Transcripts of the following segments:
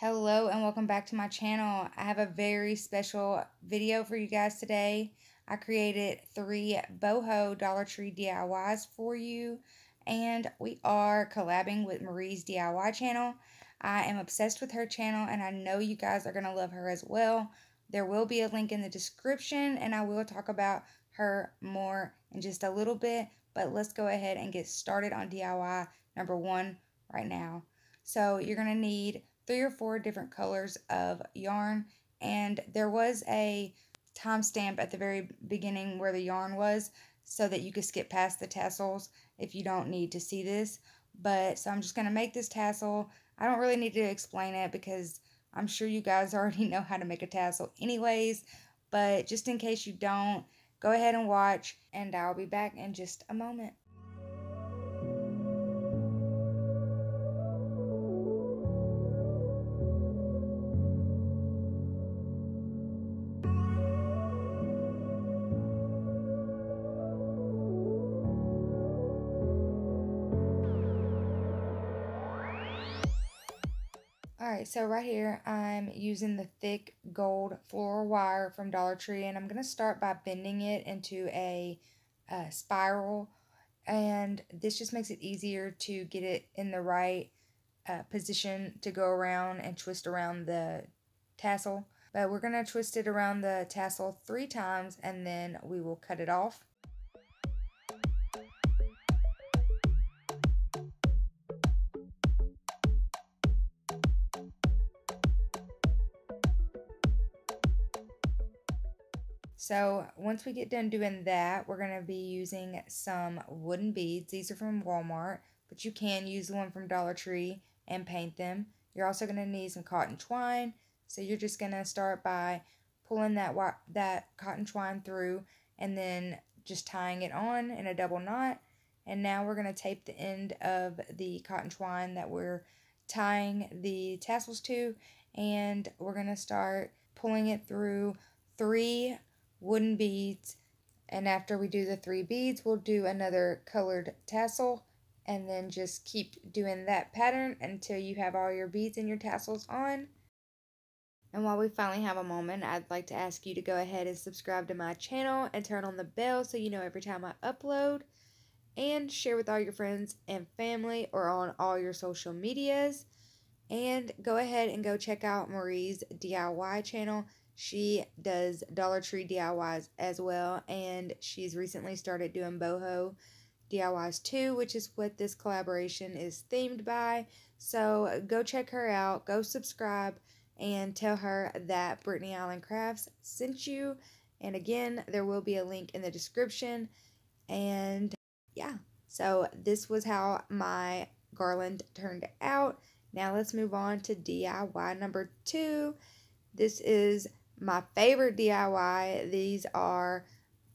Hello and welcome back to my channel. I have a very special video for you guys today. I created 3 Boho Dollar Tree DIYs for you, and we are collabing with Marie's DIY channel. I am obsessed with her channel and I know you guys are going to love her as well. There will be a link in the description and I will talk about her more in just a little bit, but let's go ahead and get started on DIY number 1 right now. So you're going to need 3 or 4 different colors of yarn, and there was a timestamp at the very beginning where the yarn was so that you could skip past the tassels if you don't need to see this. But so I'm just going to make this tassel. I don't really need to explain it because I'm sure you guys already know how to make a tassel anyways, but just in case you don't, go ahead and watch and I'll be back in just a moment. Alright, so right here I'm using the thick gold floral wire from Dollar Tree, and I'm going to start by bending it into a spiral, and this just makes it easier to get it in the right position to go around and twist around the tassel. But we're going to twist it around the tassel 3 times and then we will cut it off. So once we get done doing that, we're going to be using some wooden beads. These are from Walmart, but you can use the one from Dollar Tree and paint them. You're also going to need some cotton twine. So you're just going to start by pulling that cotton twine through and then just tying it on in a double knot. And now we're going to tape the end of the cotton twine that we're tying the tassels to, and we're going to start pulling it through 3 wooden beads, and after we do the 3 beads we'll do another colored tassel, and then just keep doing that pattern until you have all your beads and your tassels on. And while we finally have a moment, I'd like to ask you to go ahead and subscribe to my channel and turn on the bell so you know every time I upload, and share with all your friends and family or on all your social medias. And go ahead and go check out Marie's DIY channel. She does Dollar Tree DIYs as well, and she's recently started doing Boho DIYs too, which is what this collaboration is themed by. So go check her out, go subscribe, and tell her that Brittany Allen Crafts sent you. And again, there will be a link in the description. And yeah, so this was how my garland turned out. Now let's move on to DIY number 2. This is my favorite DIY. These are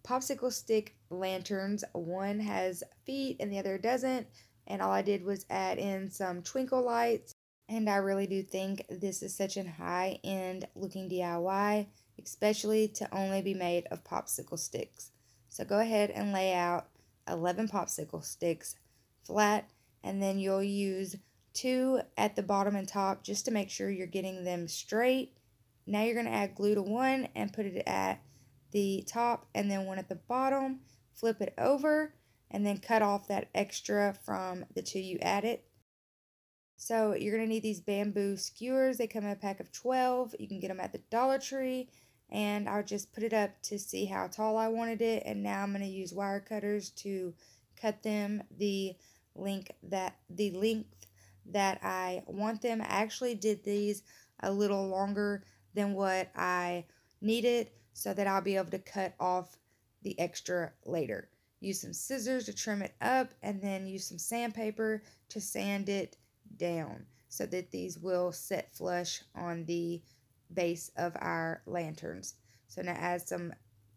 popsicle stick lanterns. One has feet and the other doesn't. And all I did was add in some twinkle lights. And I really do think this is such a high-end looking DIY, especially to only be made of popsicle sticks. So go ahead and lay out 11 popsicle sticks flat, and then you'll use 2 at the bottom and top just to make sure you're getting them straight. Now you're going to add glue to one and put it at the top, and then one at the bottom. Flip it over and then cut off that extra from the 2 you added. So you're going to need these bamboo skewers. They come in a pack of 12. You can get them at the Dollar Tree. And I'll just put it up to see how tall I wanted it. And now I'm going to use wire cutters to cut them the length that I want them. I actually did these a little longer than what I needed so that I'll be able to cut off the extra later. Use some scissors to trim it up, and then use some sandpaper to sand it down so that these will set flush on the base of our lanterns. So now add some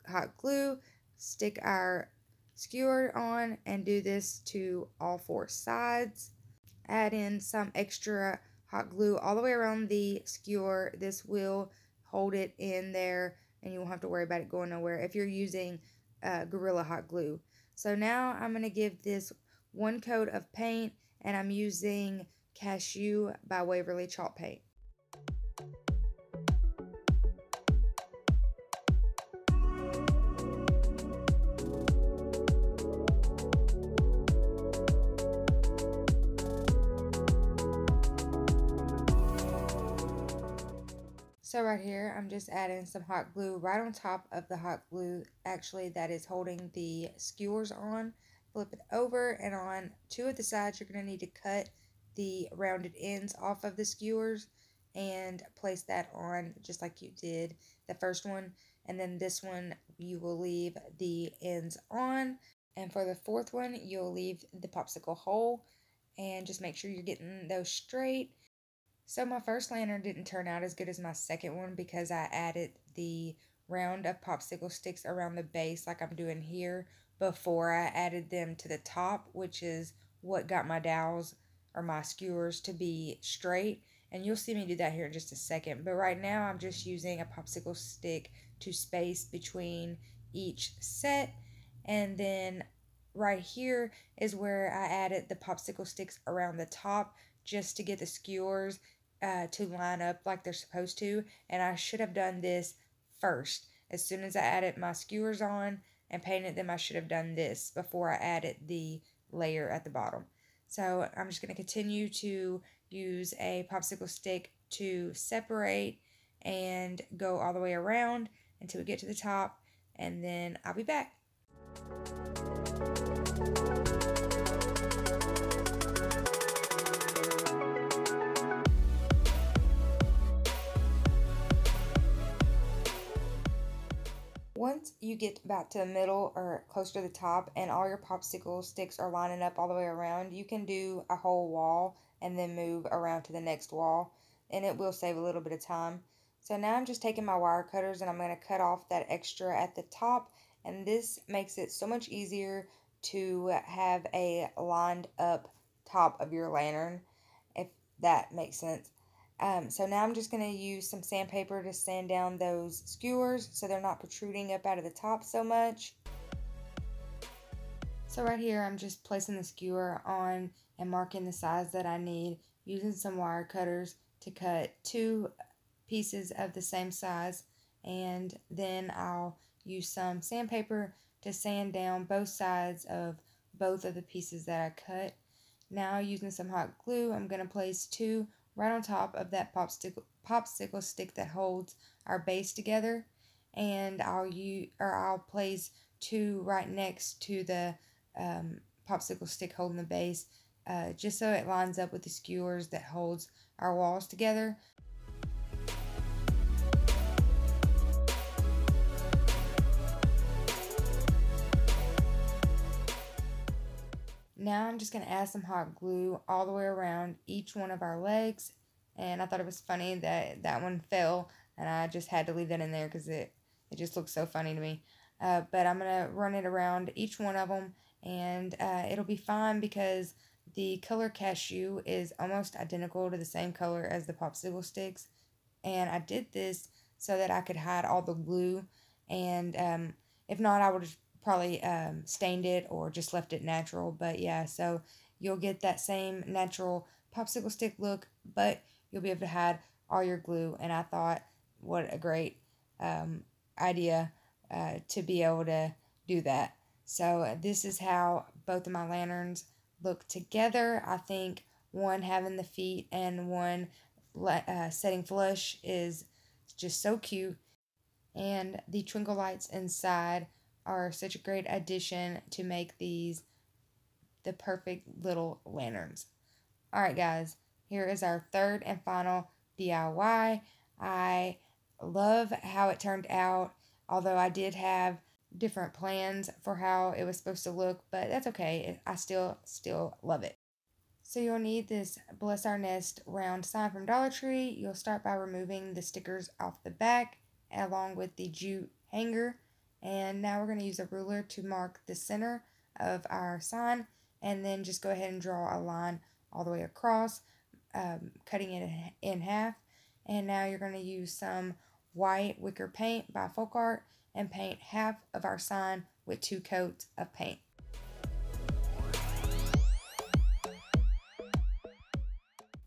hot glue, stick our skewer on, and do this to all 4 sides. Add in some extra hot glue all the way around the skewer. This will hold it in there and you won't have to worry about it going nowhere if you're using Gorilla Hot Glue. So now I'm going to give this 1 coat of paint, and I'm using Cashew by Waverly Chalk Paint. So right here, I'm just adding some hot glue right on top of the hot glue, actually, that is holding the skewers on. Flip it over, and on two of the sides, you're going to need to cut the rounded ends off of the skewers and place that on just like you did the first one. And then this one, you will leave the ends on. And for the fourth one, you'll leave the popsicle hole, and just make sure you're getting those straight. So my first lantern didn't turn out as good as my second one because I added the round of popsicle sticks around the base like I'm doing here before I added them to the top, which is what got my dowels or my skewers to be straight. And you'll see me do that here in just a second. But right now I'm just using a popsicle stick to space between each set. And then right here is where I added the popsicle sticks around the top just to get the skewers to line up like they're supposed to. And I should have done this first. As soon as I added my skewers on and painted them, I should have done this before I added the layer at the bottom. So I'm just going to continue to use a popsicle stick to separate and go all the way around until we get to the top, and then I'll be back. Once you get about to the middle or close to the top and all your popsicle sticks are lining up all the way around, you can do a whole wall and then move around to the next wall, and it will save a little bit of time. So now I'm just taking my wire cutters and I'm going to cut off that extra at the top, and this makes it so much easier to have a lined up top of your lantern, if that makes sense. So now I'm just going to use some sandpaper to sand down those skewers so they're not protruding up out of the top so much. So right here I'm just placing the skewer on and marking the size that I need, using some wire cutters to cut two pieces of the same size, and then I'll use some sandpaper to sand down both sides of both of the pieces that I cut. Now using some hot glue, I'm going to place two right on top of that popsicle stick that holds our base together, and I'll place two right next to the popsicle stick holding the base, just so it lines up with the skewers that holds our walls together. Now I'm just going to add some hot glue all the way around each one of our legs, and I thought it was funny that that one fell, and I just had to leave that in there because it just looks so funny to me. But I'm going to run it around each one of them, and it'll be fine because the color cashew is almost identical to the same color as the popsicle sticks, and I did this so that I could hide all the glue, and if not, I would have probably stained it or just left it natural. But yeah, so you'll get that same natural popsicle stick look, but you'll be able to hide all your glue. And I thought, what a great idea to be able to do that. So this is how both of my lanterns look together. I think one having the feet and one setting flush is just so cute. And the twinkle lights inside are such a great addition to make these the perfect little lanterns. Alright guys, here is our third and final DIY. I love how it turned out, although I did have different plans for how it was supposed to look, but that's okay. I still love it. So you'll need this Bless Our Nest round sign from Dollar Tree. You'll start by removing the stickers off the back along with the jute hanger. And now we're going to use a ruler to mark the center of our sign, and then just go ahead and draw a line all the way across, cutting it in half. And now you're going to use some white wicker paint by HomeArt and paint half of our sign with 2 coats of paint.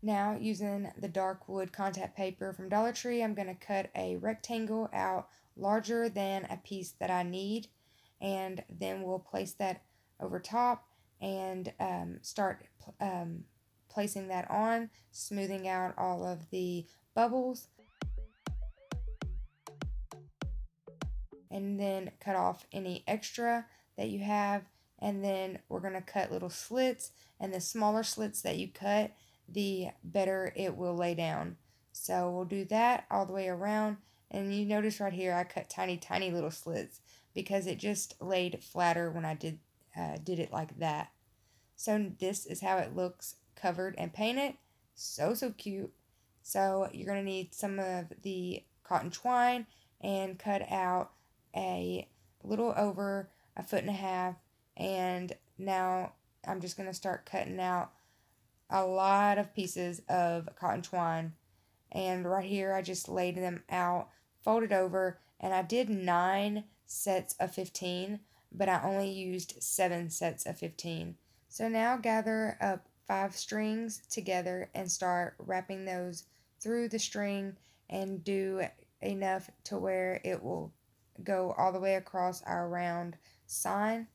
Now, using the dark wood contact paper from Dollar Tree, I'm going to cut a rectangle out larger than a piece that I need, and then we'll place that over top and start placing that on, smoothing out all of the bubbles. and then cut off any extra that you have. And then we're going to cut little slits, and the smaller slits that you cut, the better it will lay down. So we'll do that all the way around. And you notice right here I cut tiny little slits because it just laid flatter when I did it like that. So this is how it looks covered and painted. So cute. So you're going to need some of the cotton twine and cut out a little over 1.5 feet. And now I'm just going to start cutting out a lot of pieces of cotton twine. And right here I just laid them out, folded over, and I did 9 sets of 15, but I only used 7 sets of 15. So now gather up 5 strings together and start wrapping those through the string, and do enough to where it will go all the way across our round sign.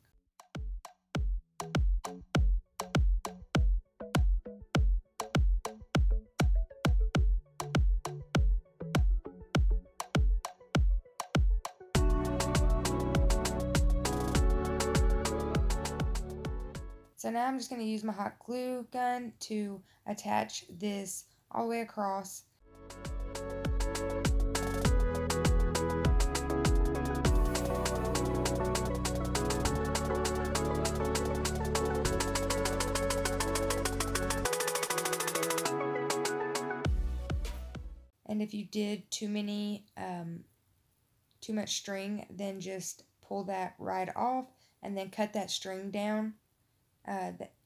So now I'm just going to use my hot glue gun to attach this all the way across. And if you did too much string, then just pull that right off and then cut that string down.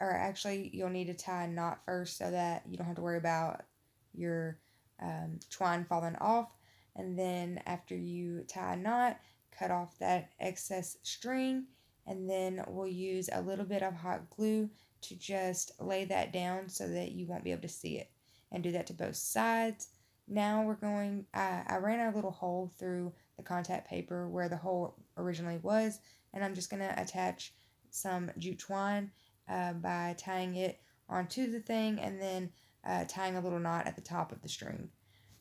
Or actually, you'll need to tie a knot first so that you don't have to worry about your twine falling off. And then after you tie a knot, cut off that excess string, and then we'll use a little bit of hot glue to just lay that down so that you won't be able to see it. And do that to both sides. Now we're going, I ran a little hole through the contact paper where the hole originally was, and I'm just going to attach some jute twine by tying it onto the thing, and then tying a little knot at the top of the string.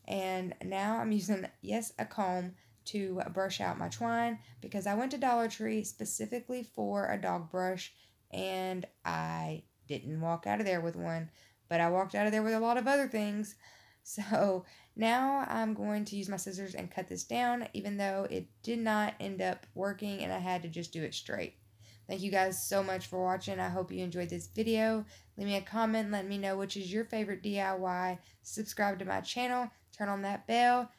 And now I'm using, yes, a comb to brush out my twine, because I went to Dollar Tree specifically for a dog brush, and I didn't walk out of there with one, but I walked out of there with a lot of other things. So now I'm going to use my scissors and cut this down, even though it did not end up working and I had to just do it straight. Thank you guys so much for watching. I hope you enjoyed this video. Leave me a comment. Let me know which is your favorite DIY. Subscribe to my channel. Turn on that bell.